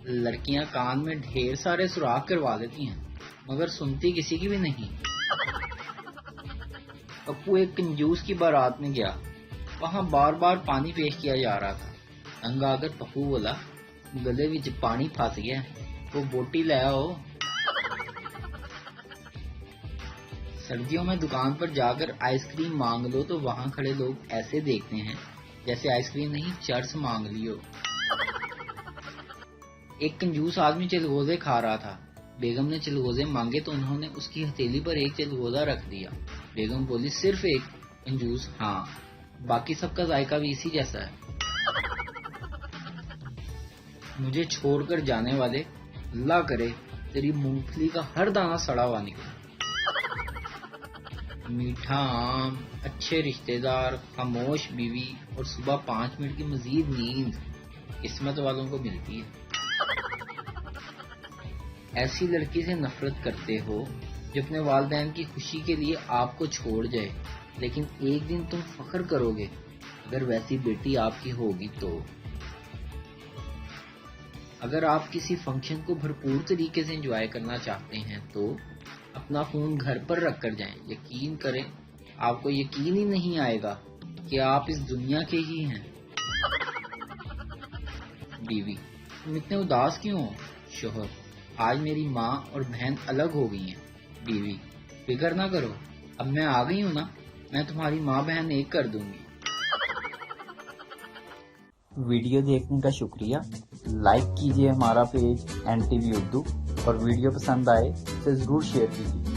لڑکیاں کان میں ڈھیر سارے سوراخ کروا دیتی ہیں مگر سنتی کسی کی بھی نہیں۔ پپو ایک کنجوس کی بارات میں گیا، وہاں بار بار پانی پیش کیا جا رہا تھا۔ تنگ آ کر پپو بولا، گلے وچ پانی پھس گیا، وہ بوٹی لے آؤ۔ سردیوں میں دکان پر جا کر آئس کریم مانگ لو تو وہاں کھڑے لوگ ایسے دیکھتے ہیں جیسے آئس کریم نہیں چرس مانگ لی ہو۔ ایک کنجوس آدمی چلغوزے کھا رہا تھا، بیگم نے چلغوزے مانگے تو انہوں نے اس کی ہتھیلی پر ایک چلغوزہ رکھ دیا۔ بیگم بولی، صرف ایک؟ کنجوس، ہاں، باقی سب کا ذائقہ بھی اسی جیسا ہے۔ مجھے چھوڑ کر جانے والے، اللہ کرے تیری مونگ پھلی کا ہر دانہ سڑا ہوا نکلے۔ میٹھا آم، اچھے رشتہ دار، خاموش بیوی اور صبح 5 منٹ کی مزید نیند قسمت والوں کو ملتی ہے۔ ایسی لڑکی سے نفرت کرتے ہو جو اپنے والدین کی خوشی کے لیے آپ کو چھوڑ جائے، لیکن ایک دن تم فخر کرو گے اگر ویسی بیٹی آپ کی ہوگی تو۔ اگر آپ کسی فنکشن کو بھرپور طریقے سے انجوائے کرنا چاہتے ہیں تو اپنا فون گھر پر رکھ کر جائیں۔ یقین کریں، آپ کو یقین ہی نہیں آئے گا کہ آپ اس دنیا کے ہی ہیں۔ بیوی، تم اتنے اداس کیوں ہو؟ شوہر، آج میری ماں اور بہن الگ ہو گئی ہیں۔ بیوی، فکر نہ کرو، اب میں آ گئی ہوں نا، میں تمہاری ماں بہن ایک کر دوں گی۔ ویڈیو دیکھنے کا شکریہ۔ لائک کیجیے ہمارا پیج NTV اردو، اور ویڈیو پسند آئے تو ضرور شیئر کیجیے۔